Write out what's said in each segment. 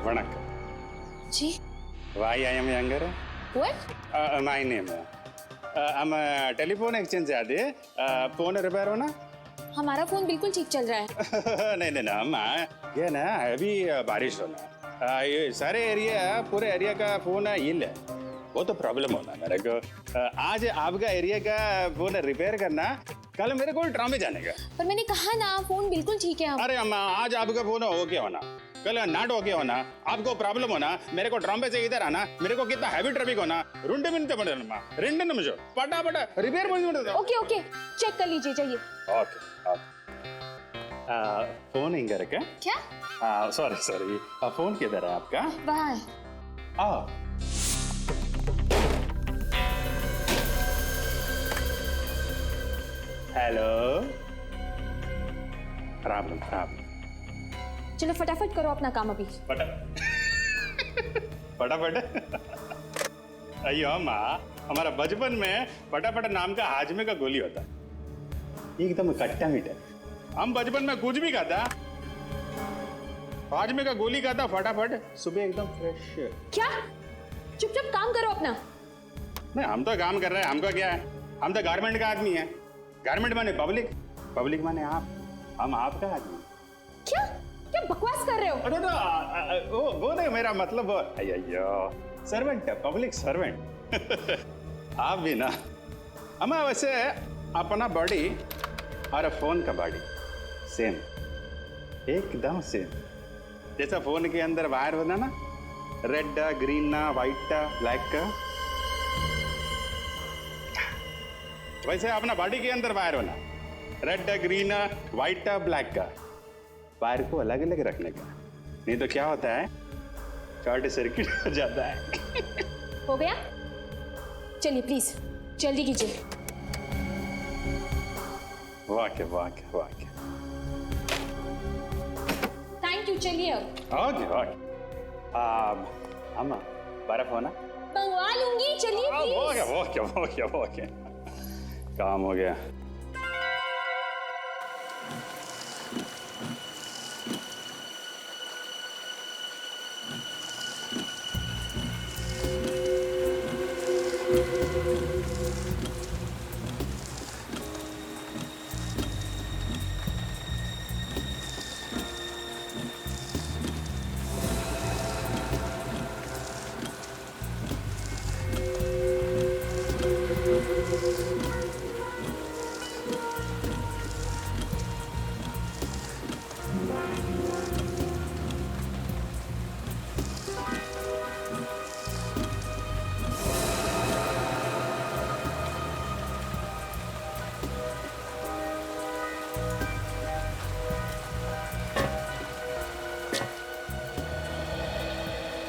Vanakkam. Ji. Why I am younger? What? My name. I'm a telephone exchange आदि. Phone repair होना? हमारा phone बिल्कुल ठीक चल रहा है. नहीं अम्मा, ये ना अभी बारिश होना. ये सारे एरिया पूरे एरिया का फोन हिल है. वो तो प्रॉब्लम होना मेरे को. आज आपका एरिया का फोन रिपेयर करना, कल मेरे को ट्राम में जाने का. पर मैंने कहा ना फोन बिल्कुल ठीक है. अरे अम्मा, आज आपका फोन ओके होना, कल नॉट ओके होना, आपको प्रॉब्लम होना, मेरे को ट्राम से इधर आना, मेरे को कितना हैवी ट्रैफिक होना, रुंडे मिनट पड़े अम्मा, रेंडे निमिषो पटा रिपेयर बंद. ओके चेक कर लीजिए, जाइए. ओके फोन इंग रखा. क्या? सॉरी फोन किधर है आपका? वहाँ है. हेलो. प्रॉब्लम. चलो फटाफट करो अपना काम अभी. फटाफट. अयो अम्मा, हमारा बचपन में फटाफट नाम का हाजमे का गोली होता, एकदम खट्टा मीठा. हम बचपन में कुछ भी खाता, हाजमे का गोली खाता, फटाफट सुबह एकदम फ्रेश. क्या? चुपचाप काम करो अपना. नहीं, हम तो काम कर रहे हैं, हमको क्या है, हम तो गारमेंट का आदमी है. गारमेंट माने पब्लिक माने आप, हम आपका आदमी. क्या बकवास कर रहे हो? अरे वो नहीं, मेरा मतलब अयो सर्वेंट है, पब्लिक सर्वेंट. आप भी ना अम्मा. वैसे अपना बॉडी और फोन का बॉडी सेम, एकदम सेम. जैसा फोन के अंदर वायर होना ना, रेड ग्रीन व्हाइट ब्लैक का, वैसे अपना बॉडी के अंदर वायर होना, रेड ग्रीन व्हाइट ब्लैक का. वायर को अलग अलग रखने का, नहीं तो क्या होता है, शॉर्ट सर्किट हो जाता है. हो गया? चलिए प्लीज जल्दी कीजिए. वाह. Thank you. चलिए अब. ओके. अम्मा बर्फ होना? मंगवा लूंगी. चलिए प्लीज. ओके. काम हो गया.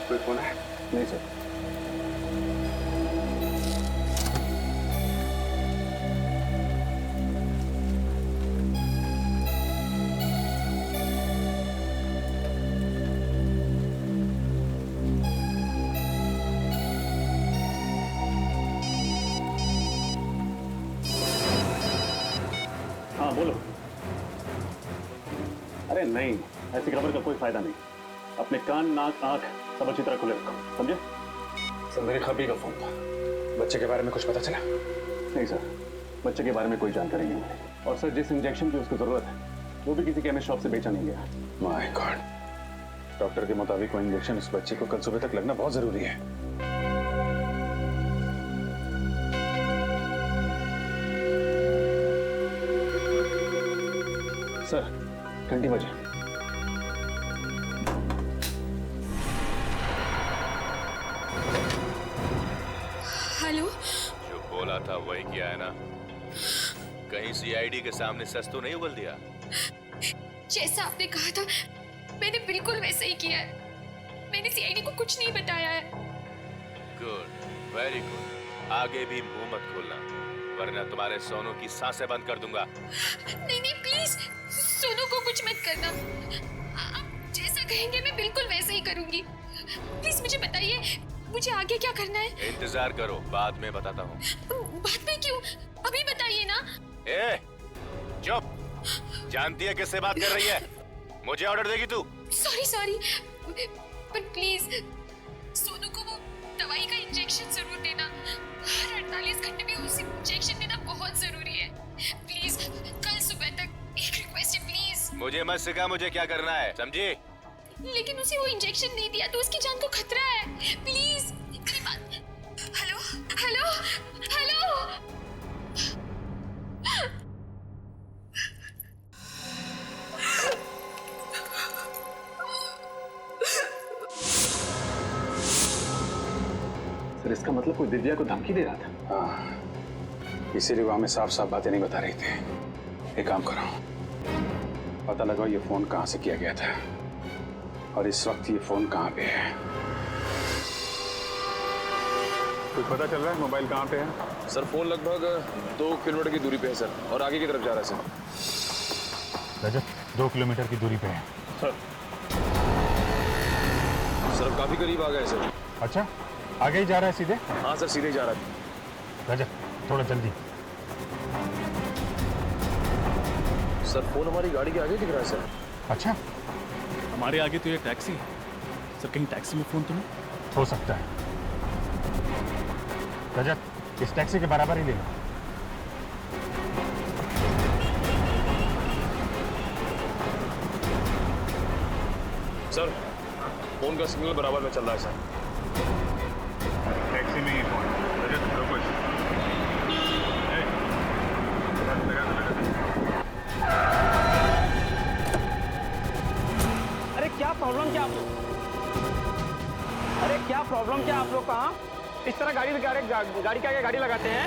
कोई फोन है? नहीं सर. हाँ बोलो. अरे नहीं, ऐसी खबर का कोई फायदा नहीं. अपने कान नाक आंख सब अच्छी तरह खुले रखो, समझे? सर मेरे खबी का फोन था. बच्चे के बारे में कुछ पता चला? नहीं सर, बच्चे के बारे में कोई जानकारी नहीं मिली. और सर जिस इंजेक्शन की उसको जरूरत है वो भी किसी केमिस्ट शॉप से बेचा नहीं गया. My God. डॉक्टर के मुताबिक वो इंजेक्शन उस बच्चे को कल सुबह तक लगना बहुत जरूरी है. सर 20 बजे. हेलो. जो बोला था वही किया है ना? कहीं सीआईडी के सामने सच तो नहीं उगल दिया? जैसा आपने कहा था मैंने बिल्कुल वैसे ही किया है. मैंने सीआईडी को कुछ नहीं बताया है. Good, very good. आगे भी मुंह मत खोलना, वरना तुम्हारे सोनू की सांसें बंद कर दूंगा. नहीं प्लीज, सोनू को कुछ मत करना. आप जैसा कहेंगे मैं बिल्कुल वैसे ही करूंगी. प्लीज मुझे बताइए, मुझे आगे क्या करना है? इंतजार करो, बाद में बताता हूँ. बाद में क्यों? अभी बताइए ना. ए, चुप. जानती है किससे बात कर रही है? मुझे ऑर्डर देगी तू? सॉरी पर प्लीज सोनू को वो दवाई का इंजेक्शन जरूर देना। हर 48 घंटे में उसे इंजेक्शन देना बहुत जरूरी है। प्लीज कल सुबह तक, एक रिक्वेस्ट है प्लीज। मुझे मत सिखा मुझे क्या करना है, समझी? लेकिन उसे वो इंजेक्शन नहीं दिया तो उसकी जान को खतरा है। प्लीज मेरी बात। Hello hello hello. सर इसका मतलब कोई दिव्या को धमकी दे रहा था। हाँ, इसीलिए वो हमें साफ साफ बातें नहीं बता रही थी। एक काम करो, पता लगाओ ये फोन कहाँ से किया गया था और इस वक्त ये फोन कहाँ पे है। कुछ पता चल रहा है मोबाइल कहाँ पे है? सर फोन लगभग 2 किलोमीटर की दूरी पे है सर, और आगे की तरफ जा रहा है सर। रजत 2 किलोमीटर की दूरी पे है। सर अब काफी करीब आ गए सर। अच्छा, आगे ही जा रहा है सीधे? हाँ सर सीधे जा रहा है। रजत थोड़ा जल्दी। सर फोन हमारी गाड़ी के आगे दिख रहा है सर। अच्छा, हमारे आगे तो ये टैक्सी है सर। कहीं टैक्सी में फोन तो नहीं? हो सकता है। रजत इस टैक्सी के बराबर ही ले लो। सर फोन का सिग्नल बराबर में चल रहा है सर। टैक्सी में ही फोन। रजत रुको। अरे क्या प्रॉब्लम क्या आप लोग? अरे क्या प्रॉब्लम क्या आप लोग कहाँ इस तरह गाड़ी के आगे गाड़ी लगाते हैं?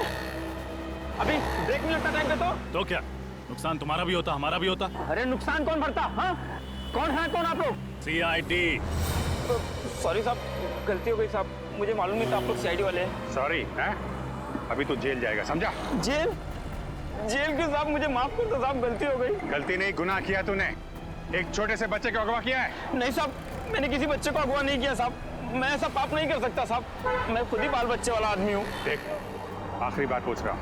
अभी ब्रेक नहीं लगता टाइम पे तो क्या नुकसान तुम्हारा भी होता हमारा भी होता? अरे नुकसान कौन भरता? हाँ कौन है कौन आप लोग? CID। सॉरी साहब, गलती हो गई साहब, मुझे मालूम नहीं था आप लोग CID वाले हैं। सॉरी है, अभी तो जेल जाएगा, समझा? जेल? जेल क्यों साहब? मुझे माफ कर दो साहब, गलती हो गई। गलती नहीं, गुनाह किया तूने। एक छोटे से बच्चे को अगवा किया है। नहीं साहब, मैंने किसी बच्चे को अगवा नहीं किया साहब। मैं ऐसा पाप नहीं कर सकता साहब। मैं खुद ही बाल बच्चे वाला आदमी हूँ। देख, आखिरी बात पूछ रहा हूँ,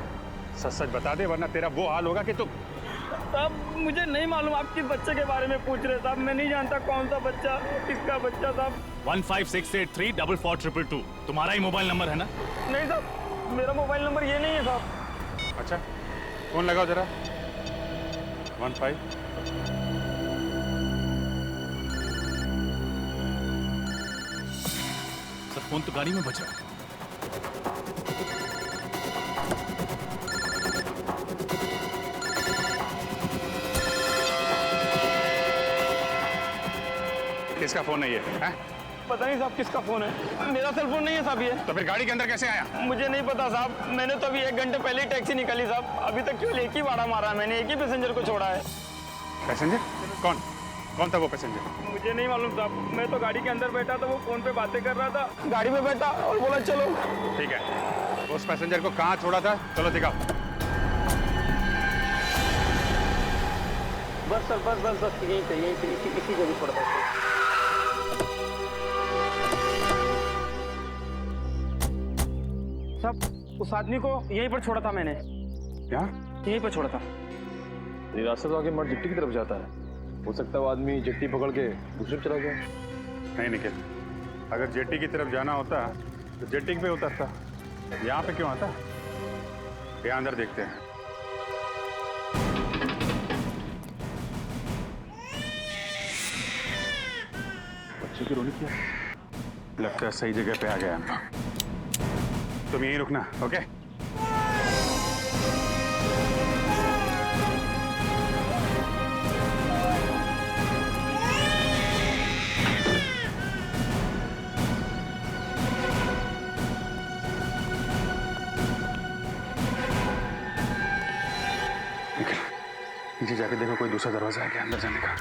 सच सच बता दे वरना तेरा वो हाल होगा कि तू। साहब मुझे नहीं मालूम आप किस बच्चे के बारे में पूछ रहे साहब। मैं नहीं जानता कौन सा बच्चा, किसका बच्चा साहब। 156834422 तुम्हारा ही मोबाइल नंबर है ना? नहीं साहब, मेरा मोबाइल नंबर ये नहीं है साहब। अच्छा, फोन लगाओ जरा। 15। सर फोन तो गाड़ी में बच रहा है। किसका फोन है ये? हैं? पता नहीं साहब किसका फोन है। मेरा सेल फोन नहीं है साहब ये। तो फिर गाड़ी के अंदर कैसे आया? मुझे नहीं पता साहब, मैंने तो अभी 1 घंटे पहले ही टैक्सी निकाली साहब। अभी तक केवल एक ही भाड़ा मारा है मैंने, एक ही पैसेंजर को छोड़ा है। पैसेंजर? कौन कौन था वो पैसेंजर? मुझे नहीं मालूम साहब, मैं तो गाड़ी के अंदर बैठा था, वो फोन पे बातें कर रहा था। गाड़ी में बैठा और बोला चलो। ठीक है, उस पैसेंजर को कहाँ छोड़ा था? चलो दिखाओ। बस सर, बस यहीं पे इसी जगह छोड़ा था। साहब उस आदमी को यहीं पर छोड़ा था मैंने। क्या? यहीं पर छोड़ा था। ये रास्ता तो आगे मठ जेट्टी की तरफ जाता है। हो सकता है वो आदमी जेट्टी पकड़ के दूसरी तरफ चला गया। नहीं निखिल, अगर जेट्टी की तरफ जाना होता तो जेट्टी पे उतरता, यहाँ पे क्यों आता? यहाँ अंदर देखते हैं। बच्चे की रोनी क्या? लगता है सही जगह पे आ गया हम लोग। तुम यहीं रुकना, ओके? नीचे जाके देखो कोई दूसरा दरवाजा है क्या अंदर जाने का।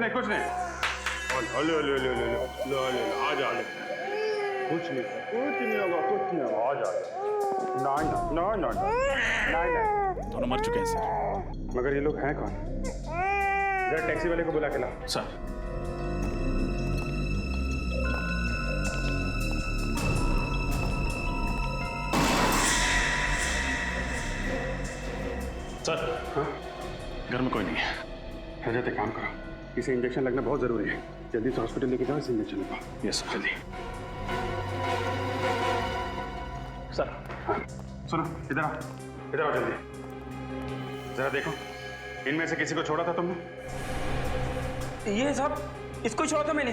नहीं कुछ नहीं आ जा कुछ नहीं होगा आ जा ना दोनों मर चुके हैं सर। मगर ये लोग हैं कौन? जरा टैक्सी वाले को बुला के ला। सर सर घर में कोई नहीं है। रजत एक काम करो, इसे इंजेक्शन लगना बहुत जरूरी है। जल्दी से हॉस्पिटल लेके जाओ, इसे इंजेक्शन लगाओ। Yes sir. जल्दी। सर हाँ सुनो, इधर आओ जल्दी। जरा देखो, इनमें से किसी को छोड़ा था तुमने? ये साहब, इसको ही छोड़ा था मैंने।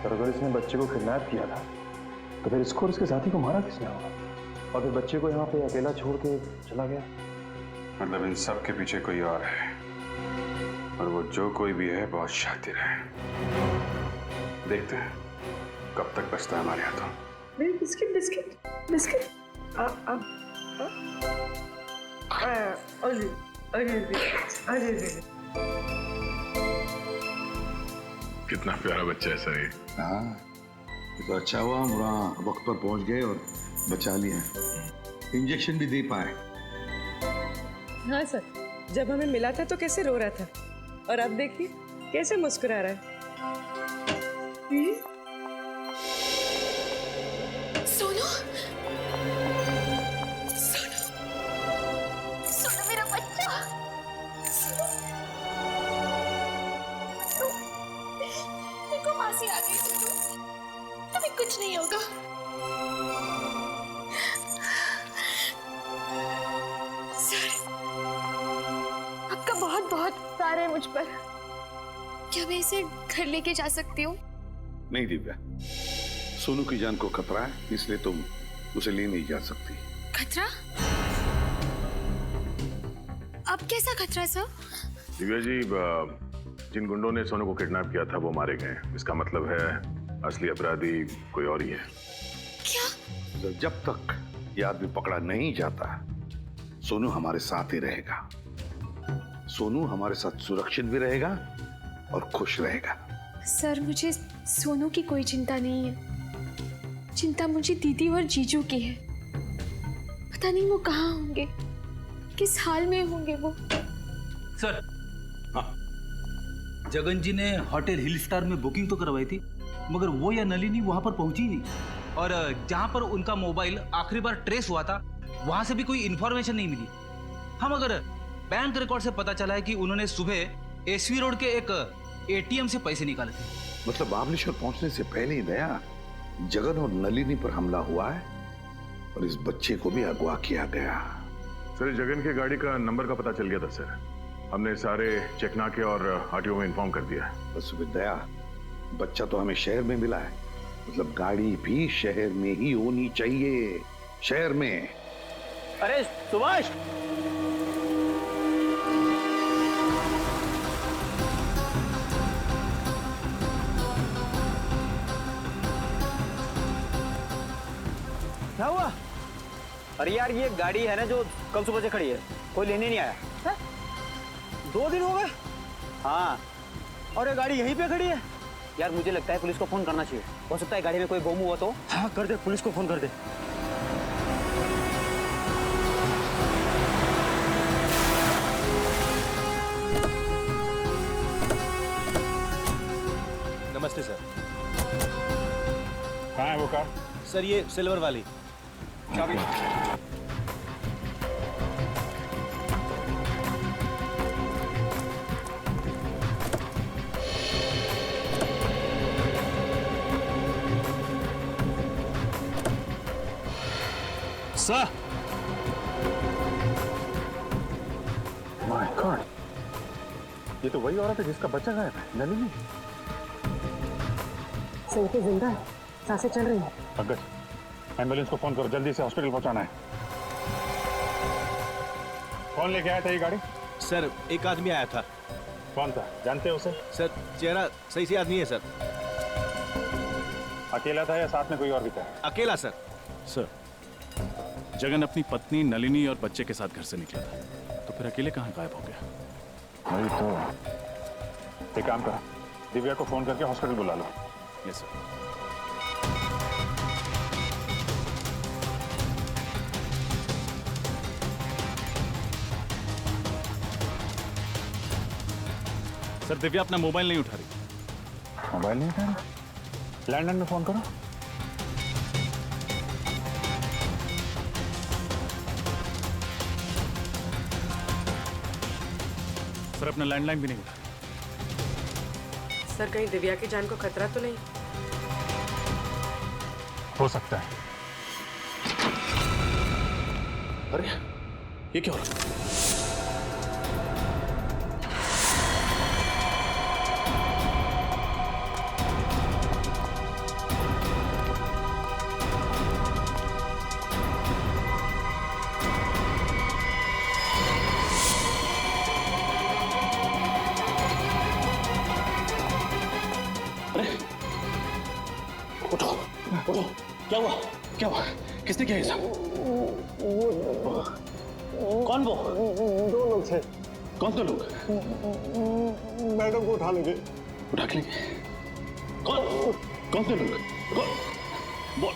पर अगर इसने बच्चे को किडनैप किया था तो फिर इसको और इसके साथी को मारा किसने होगा? और फिर बच्चे को यहाँ पे अकेला छोड़ के चला गया। मतलब इन सब के पीछे कोई और है, और वो जो कोई भी है बहुत शातिर है। देखते हैं कब तक बचता है हमारे हाथों। बिस्किट बिस्किट बिस्किट कितना प्यारा बच्चा है सर ये। हाँ तो अच्छा हुआ हम वहाँ वक्त पर पहुंच गए और बचा लिया, इंजेक्शन भी दे पाए। हाँ सर, जब हमें मिला था तो कैसे रो रहा था, और अब देखिए कैसे मुस्कुरा रहा है। सोनू, सोनू, सोनू मेरा बच्चा। मेरे को फांसी आ गई सोनू, तुम्हें कुछ नहीं होगा। सर, आपका बहुत बहुत प्यार है मुझ पर। क्या मैं इसे घर लेके जा सकती हूँ? नहीं दिव्या, सोनू की जान को खतरा है, इसलिए तुम उसे ले नहीं जा सकती। खतरा? अब कैसा खतरा सर? दिव्या जी, जिन गुंडों ने सोनू को किडनैप किया था वो मारे गए। इसका मतलब है असली अपराधी कोई और ही है। क्या? जब तक ये आदमी पकड़ा नहीं जाता, सोनू हमारे साथ ही रहेगा। सोनू हमारे साथ सुरक्षित भी रहेगा और खुश रहेगा। सर, मुझे सोनू की कोई चिंता नहीं है। चिंता मुझे दीदी और जीजू की है। पता नहीं वो कहाँ होंगे, किस हाल में होंगे वो। सर, जगन जी ने होटल हिल स्टार में बुकिंग तो करवाई थी, मगर वो या नलिनी वहां पर पहुंची नहीं। और जहां पर उनका मोबाइल आखिरी बार ट्रेस हुआ था, वहां से भी कोई इंफॉर्मेशन नहीं मिली। हम अगर बैंक रिकॉर्ड से पता चला है कि उन्होंने सुबह एसवी रोड के एक एटीएम से पैसे निकाले थे। मतलब महाबलेश्वर पहुंचने से पहले ही दया जगन और नलिनी पर हमला हुआ है और इस बच्चे को भी अगवा किया गया। सर, जगन की गाड़ी का नंबर का पता चल गया था सर। हमने सारे चेकनाके और आरटीओ में इन्फॉर्म कर दिया। बस दया, बच्चा तो हमें शहर में मिला है, मतलब गाड़ी भी शहर में ही होनी चाहिए, शहर में। अरे सुभाष, क्या हुआ? अरे यार, ये गाड़ी है ना जो कल सुबह से खड़ी है, कोई लेने नहीं आया है? 2 दिन हो गए। हाँ, और ये गाड़ी यहीं पे खड़ी है। यार मुझे लगता है पुलिस को फोन करना चाहिए, हो सकता है गाड़ी में कोई बम हुआ तो। हाँ कर दे, पुलिस को फोन कर दे। नमस्ते सर। कहाँ है वो कार? सर, ये सिल्वर वाली। चाबी। सर, माय गॉड, ये तो वही औरत है जिसका बच्चा गायब है, नलिनी। सही पे जिंदा है, सांसें चल रही हैं। पंकज, एम्बुलेंस को फोन करो, जल्दी से हॉस्पिटल पहुंचाना है। कौन लेके आया था ये गाड़ी? सर, एक आदमी आया था। कौन था, जानते हो उसे? सर, चेहरा सही से याद नहीं है सर। अकेला था या साथ में कोई और भी था? अकेला सर। सर, जगन अपनी पत्नी नलिनी और बच्चे के साथ घर से निकला था, तो फिर अकेले कहाँ गायब हो गया? वही तो। एक काम कर, दिव्या को फोन करके हॉस्पिटल बुला लो। Yes sir. सर दिव्या अपना मोबाइल नहीं उठा रही। मोबाइल नहीं उठा? लैंडलाइन में फोन करो। सर अपना लैंडलाइन भी नहीं उठा रही। सर कहीं दिव्या की जान को खतरा तो नहीं? हो सकता है। अरे ये क्या हो रहा है? उठो उठो, क्या हुआ? क्या हुआ? किसने किया ये सब? कौन वो? दो लोग थे। कौन दो लोग? मैडम को उठा लेंगे। उठा के लेंगे? कौन? कौन से लोग? कौन? बोल।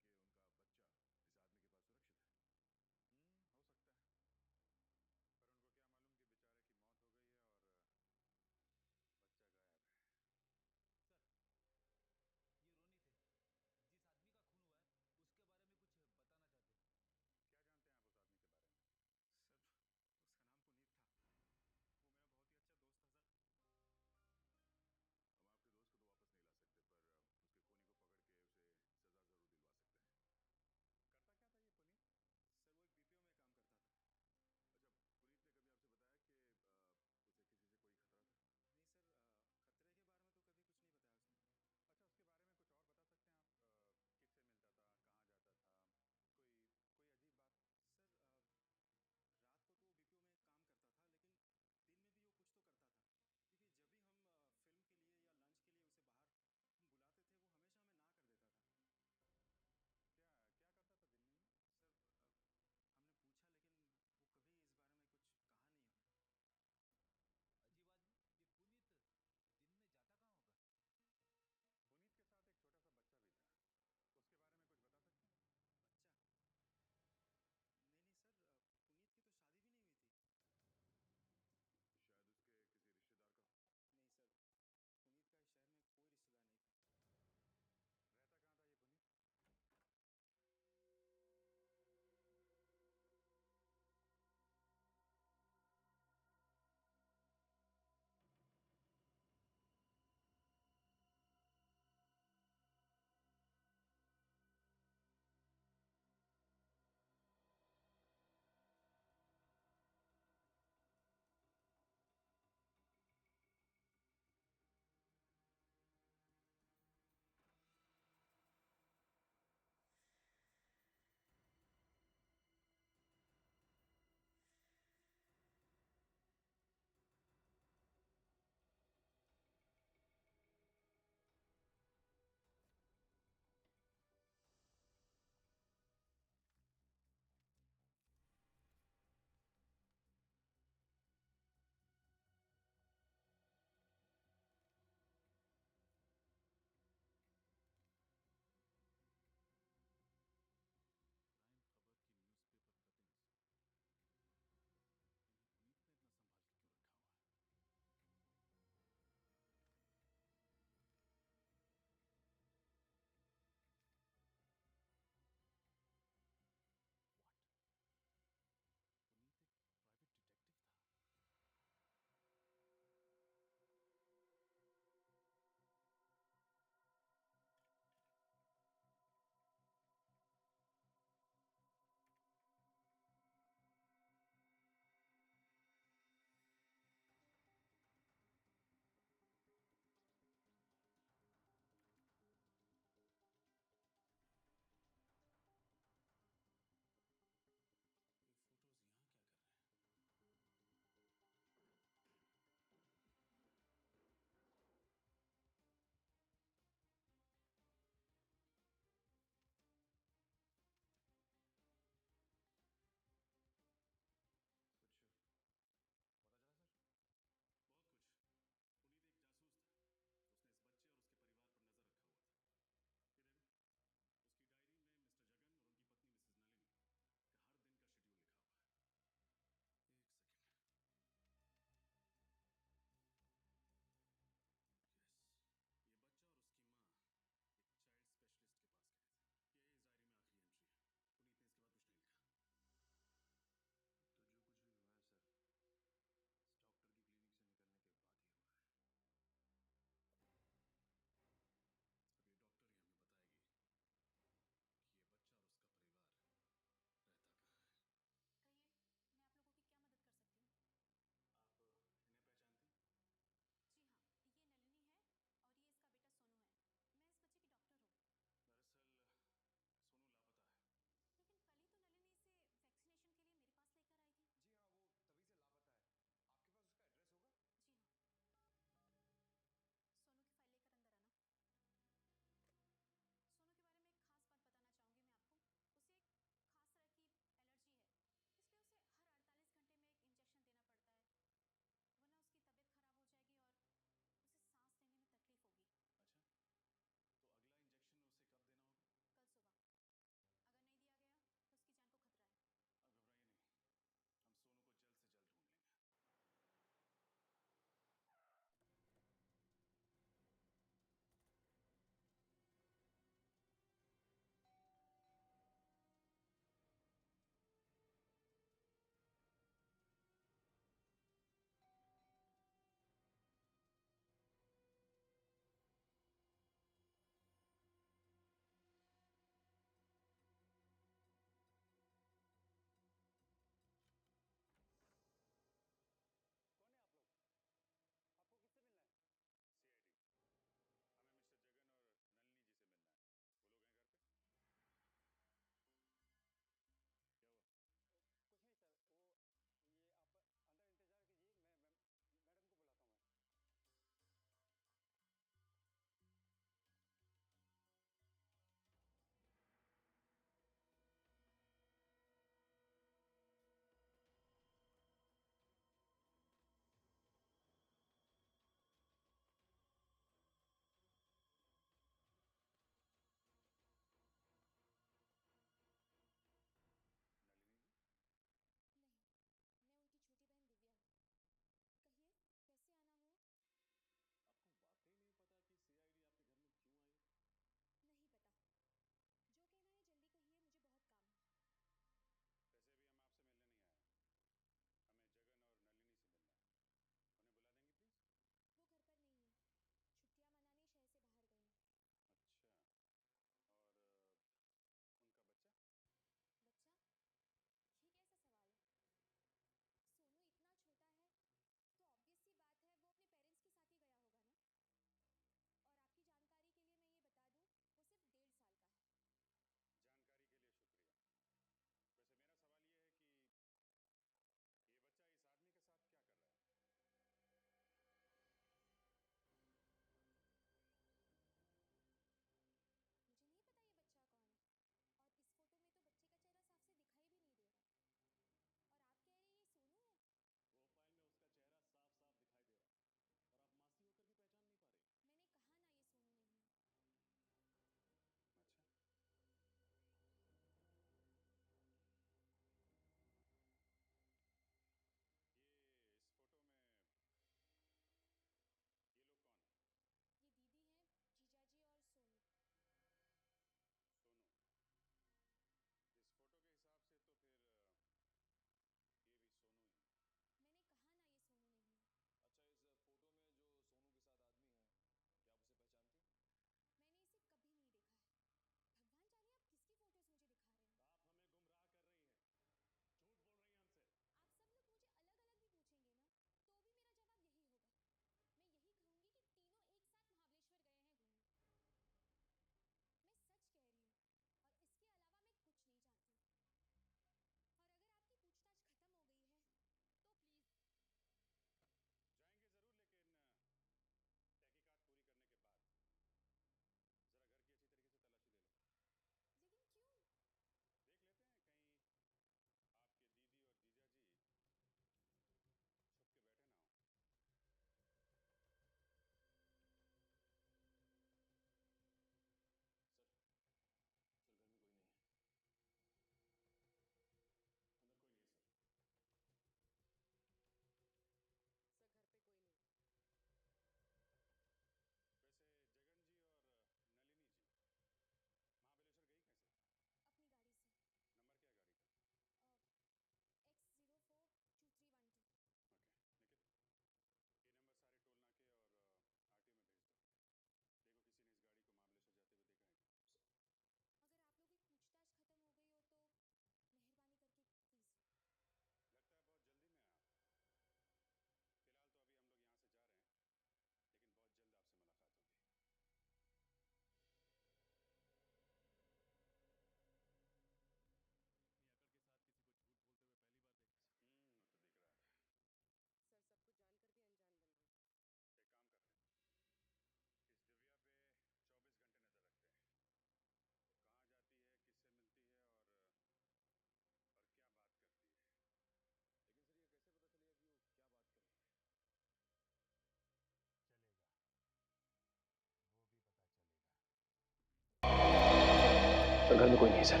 घर में कोई नहीं सर।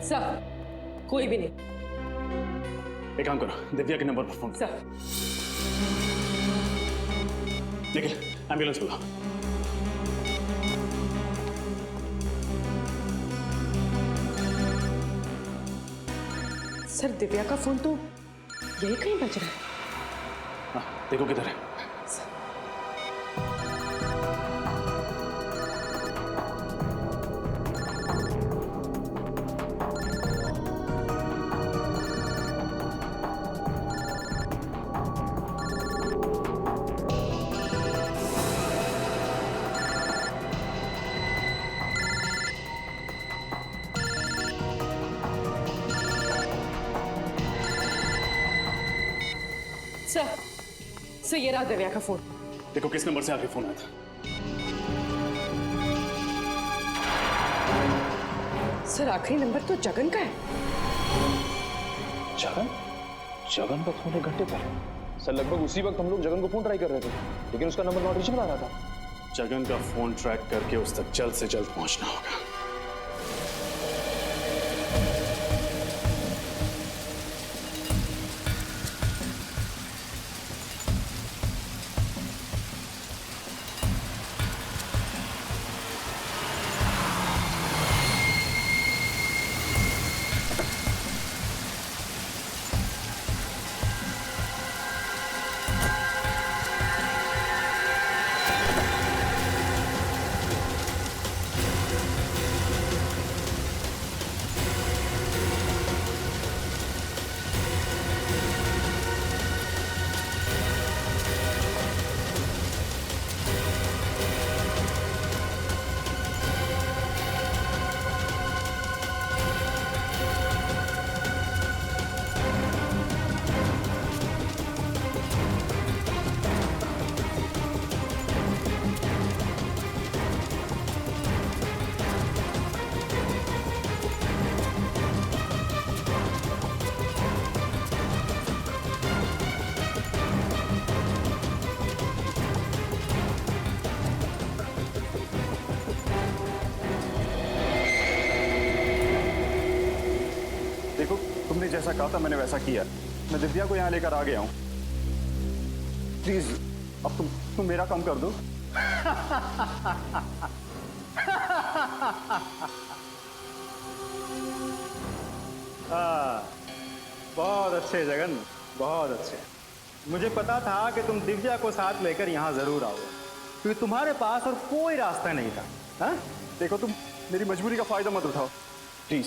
सर कोई भी नहीं। एक काम करो, दिव्या के नंबर पर फोन सर निखिल, एम्बुलेंस बुलाओ। सर दिव्या का फोन तो यही कहीं बज रहा है। हाँ, देखो किधर है। सर ये रहा दिव्या का फोन। देखो किस नंबर से आखिरी फोन आया था। सर आखिरी नंबर तो जगन का है। जगन? जगन का फोन 1 घंटे पहले। सर लगभग उसी वक्त हम लोग जगन को फोन ट्राई कर रहे थे, लेकिन उसका नंबर नॉट रीचेबल आ रहा था। जगन का फोन ट्रैक करके उस तक जल्द से जल्द पहुंचना होगा। देखो तुमने जैसा कहा था मैंने वैसा किया। मैं दिव्या को यहाँ लेकर आ गया हूँ। प्लीज अब तुम मेरा काम कर दो। बहुत अच्छे जगन, बहुत अच्छे। मुझे पता था कि तुम दिव्या को साथ लेकर यहाँ जरूर आओगे, क्योंकि तुम्हारे पास और कोई रास्ता नहीं था। हाँ? देखो तुम मेरी मजबूरी का फायदा मत उठाओ प्लीज।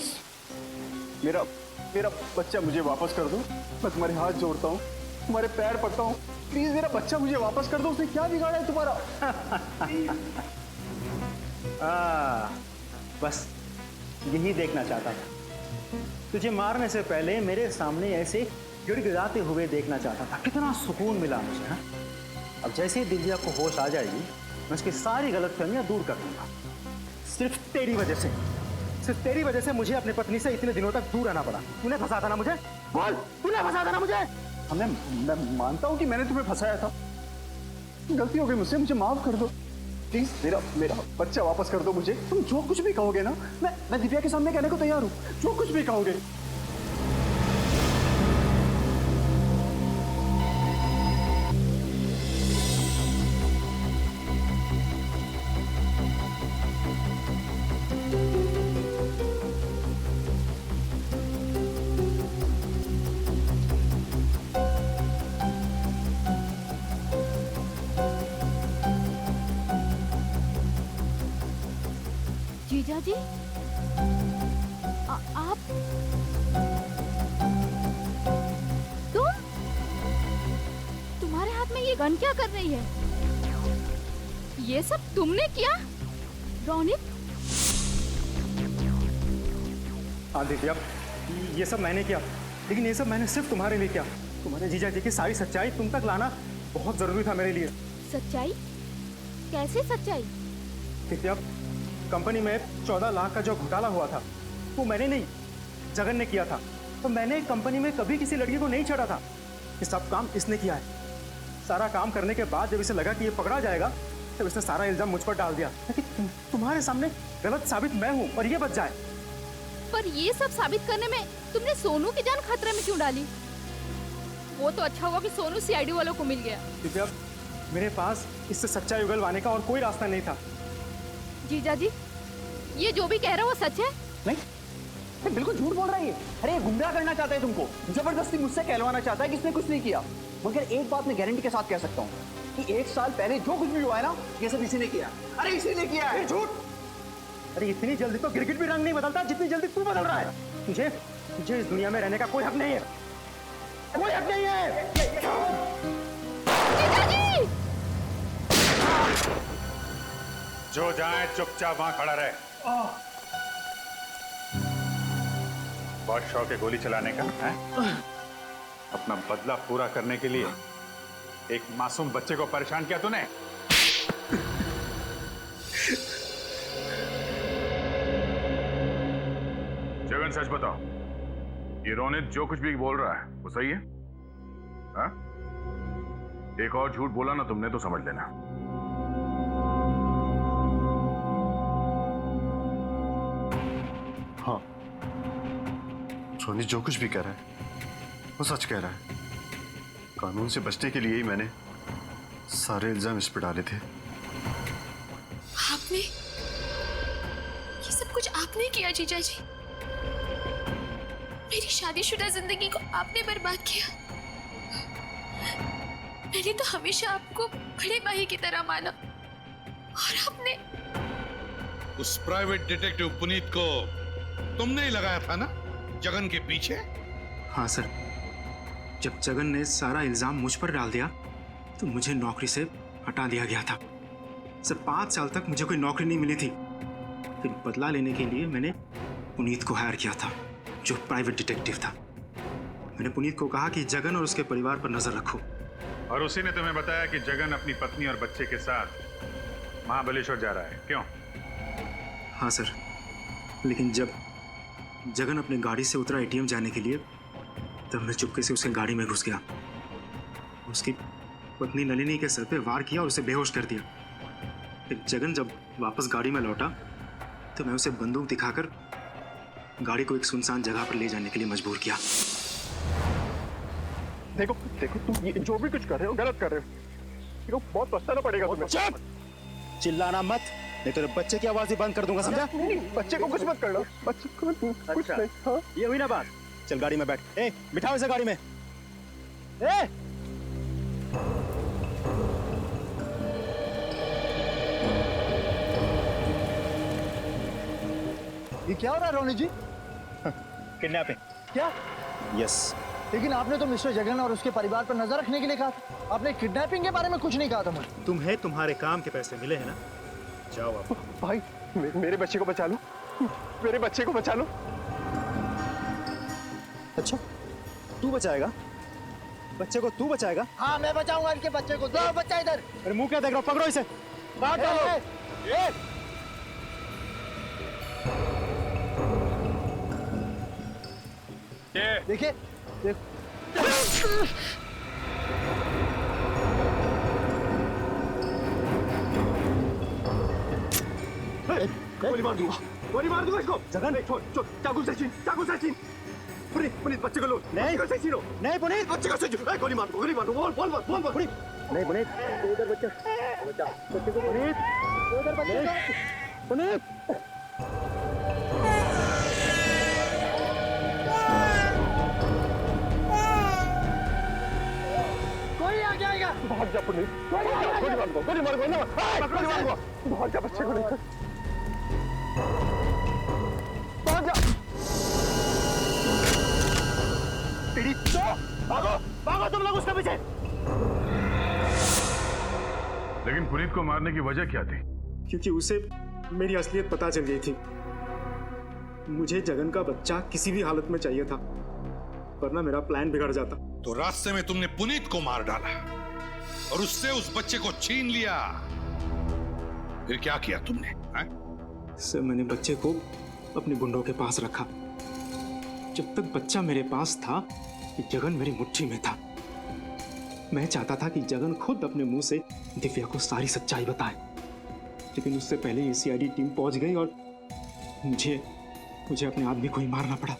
मेरा बच्चा मुझे वापस कर दो। मैं तुम्हारे हाथ जोड़ता हूँ, तुम्हारे पैर पड़ता हूँ। प्लीज मेरा बच्चा मुझे वापस कर दो। उसने क्या बिगाड़ा है तुम्हारा? बस यही देखना चाहता था। तुझे मारने से पहले मेरे सामने ऐसे गिड़गिड़ाते हुए देखना चाहता था। कितना सुकून मिला मुझे। हाँ? अब जैसे ही दिव्या को होश आ जाएगी, मैं उसकी सारी गलतफहमियां दूर कर दूंगा। सिर्फ तेरी वजह से मुझे अपनी पत्नी से इतने दिनों तक दूर रहना पड़ा। तूने फंसा था ना मुझे? बोल, तूने फंसा था ना मुझे? मैं मानता हूँ कि मैंने तुम्हें फंसाया था। गलती हो गई मुझसे, मुझे माफ कर दो प्लीज। मेरा बच्चा वापस कर दो मुझे। तुम जो कुछ भी कहोगे ना, मैं दिव्या के सामने कहने को तैयार हूँ। जो कुछ भी कहोगे। जीजा जी, आप तुम्हारे हाथ में ये गन क्या कर रही है? ये सब तुमने किया? रोनित? हाँ दिव्या, ये सब मैंने किया, लेकिन ये सब मैंने सिर्फ तुम्हारे लिए किया। तुम्हारे जीजा जी की सारी सच्चाई तुम तक लाना बहुत जरूरी था मेरे लिए। सच्चाई? कैसे सच्चाई? दिव्या, कंपनी में 14 लाख का जो घोटाला हुआ था, वो मैंने नहीं, जगन ने किया था। तो मैंने कंपनी में कभी किसी लड़की को नहीं छेड़ा था। ये सब काम इसने किया है। सारा काम करने के बाद जब इसे लगा कि ये पकड़ा जाएगा, तो उसने सारा इल्जाम मुझ पर डाल दिया ताकि तुम्हारे सामने गलत साबित मैं हूँ और ये बच जाए। पर ये सब साबित करने में तुमने सोनू की जान खतरे में क्यों डाली? वो तो अच्छा हुआ कि सोनू सीआईडी वालों को मिल गया। क्योंकि अब मेरे पास इससे सच्चाई उगलवाने का और कोई रास्ता नहीं था। जीजा जी, ये जो भी कह रहा है वो सच है? नहीं, बिल्कुल झूठ बोल रही है। अरे ये गुमराह करना चाहता है तुमको, जबरदस्ती मुझसे कहलवाना चाहता है कि इसने कुछ नहीं किया। मगर एक बात मैं गारंटी के साथ कह सकता हूँ कि 1 साल पहले जो कुछ भी हुआ है ना, ये सब इसी ने किया। अरे इसी ने किया है। झूठ! अरे इतनी जल्दी तो गिरगिट भी रंग नहीं बदलता जितनी जल्दी तू बदल रहा है। तुझे इस दुनिया में रहने का कोई हक नहीं है, कोई हक नहीं है। जो जाए चुपचाप वहां खड़ा रहे। बहुत शौक है गोली चलाने का है? अपना बदला पूरा करने के लिए एक मासूम बच्चे को परेशान किया तूने। जगन सच बताओ, ये रोनित जो कुछ भी बोल रहा है वो सही है? हाँ? एक और झूठ बोला ना तुमने तो समझ लेना। हाँ, रोनित जो कुछ भी कह रहा है वो सच कह रहा है। कानून से बचने के लिए ही मैंने सारे इल्जाम इस पर डाले थे। आपने ये सब कुछ आपने किया जीजा जी। मेरी शादीशुदा जिंदगी को आपने बर्बाद किया। मैंने तो हमेशा आपको बड़े भाई की तरह माना और आपने उस प्राइवेट डिटेक्टिव पुनीत को तुमने ही लगाया था ना जगन के पीछे? हाँ सर, जब जगन ने सारा इल्जाम मुझ पर डाल दिया तो मुझे नौकरी से हटा दिया गया था। सर 5 साल तक मुझे कोई नौकरी नहीं मिली थी। फिर बदला लेने के लिए मैंने पुनीत को हायर किया था, जो प्राइवेट डिटेक्टिव था। मैंने पुनीत को कहा कि जगन और उसके परिवार पर नजर रखो। और उसी ने तुम्हें बताया कि जगन अपनी पत्नी और बच्चे के साथ महाबलेश्वर जा रहा है, क्यों? हाँ सर, लेकिन जब जगन अपनी गाड़ी से उतरा एटीएम जाने के लिए, तब मैं चुपके से उसके गाड़ी में घुस गया। उसकी पत्नी नलिनी के सर पे वार किया और उसे बेहोश कर दिया। फिर जगन जब वापस गाड़ी में लौटा तो मैं उसे बंदूक दिखाकर गाड़ी को एक सुनसान जगह पर ले जाने के लिए मजबूर किया। देखो देखो, तुम ये जो भी कुछ कर रहे हो गलत कर रहे हो। देखो बहुत पछताना पड़ेगा तुम्हें। चुप! चिल्लाना मत, नहीं तो बच्चे की आवाज ही बंद कर दूंगा, समझा? नहीं, बच्चे को कुछ मत करना। बच्चे को कुछ नहीं। हाँ? ये हुई ना बात। चल गाड़ी में बैठ। ए, बिठाओ इसे गाड़ी में। ए! ये क्या हो रहा है रोनित जी? किडनैपिंग। क्या? यस। लेकिन आपने तो मिस्टर जगन और उसके परिवार पर नजर रखने के लिए कहा था। आपने किडनैपिंग के बारे में कुछ नहीं कहा था मुझे। तुम्हें तुम्हारे काम के पैसे मिले हैं ना, जाओ आप। भाई मेरे बच्चे को बचा लो, मेरे बच्चे को बचा लो। अच्छा, तू बचाएगा बच्चे को? तू बचाएगा? हाँ, मैं बचाऊंगा इनके बच्चे को। दो बच्चा इधर। अरे मुंह क्या देख रहा हो? पकड़ो इसे। बाहर डालो। देखिए गोली मार दूंगा, गोली मार दूंगा इसको। जगन छोड़ छोड़, चाकू से छीन, चाकू से छीन। पुनीत पुनीत बच्चे को लो। नहीं बच्चे को छीनो। नहीं पुनीत, बच्चे को छीनो। गोली मार दो, गोली मार दो। बोल बोल बोल बोल। पुनीत नहीं पुनीत, इधर बच्चा बच्चे को। पुनीत उधर बच्चे को। पुनीत कोई आ जाएगा। भाग जा पुनीत, गोली मार दो, गोली मार दो ना। गोली मार दो, भाग जा बच्चे को लेकर, भाग जा। तेरी तो भागो भागो तुम लोग उसके पीछे। लेकिन पुनीत को मारने की वजह क्या थी? क्योंकि उसे मेरी असलियत पता चल गई थी। मुझे जगन का बच्चा किसी भी हालत में चाहिए था, वरना मेरा प्लान बिगड़ जाता। तो रास्ते में तुमने पुनीत को मार डाला और उससे उस बच्चे को छीन लिया। फिर क्या किया तुमने? सर, मैंने बच्चे को अपने गुंडों के पास रखा। जब तक बच्चा मेरे पास था, जगन मेरी मुट्ठी में था। मैं चाहता था कि जगन खुद अपने मुंह से दिव्या को सारी सच्चाई बताए। लेकिन उससे पहले ये सीआईडी टीम पहुंच गई और मुझे मुझे अपने आदमी को ही मारना पड़ा।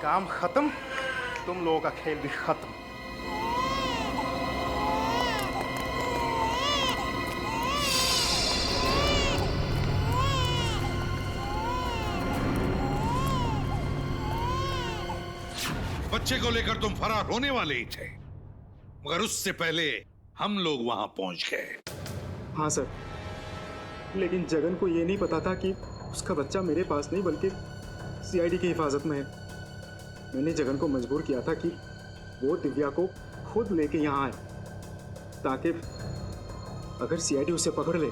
काम खत्म, तुम लोगों का खेल भी खत्म। बच्चे को लेकर तुम फरार होने वाले ही थे, मगर उससे पहले हम लोग वहां पहुंच गए। हाँ सर, लेकिन जगन को ये नहीं पता था कि उसका बच्चा मेरे पास नहीं बल्कि सीआईडी की हिफाजत में है। मैंने जगन को मजबूर किया था कि वो दिव्या को खुद लेके यहाँ आए, ताकि अगर सीआईडी उसे पकड़ ले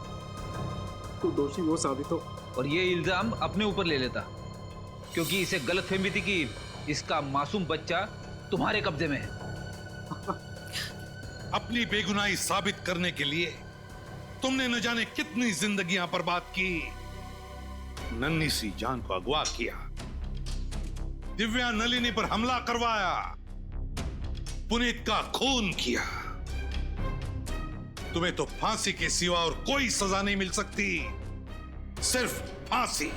तो दोषी वो साबित हो। और ये इल्जाम अपने ऊपर ले लेता, क्योंकि इसे गलतफहमी थी कि इसका मासूम बच्चा तुम्हारे कब्जे में है। अपनी बेगुनाही साबित करने के लिए तुमने न जाने कितनी जिंदगियां बर्बाद की, नन्ही सी जान को अगवा किया, दिव्या नलिनी पर हमला करवाया, पुनीत का खून किया। तुम्हें तो फांसी के सिवा और कोई सजा नहीं मिल सकती, सिर्फ फांसी।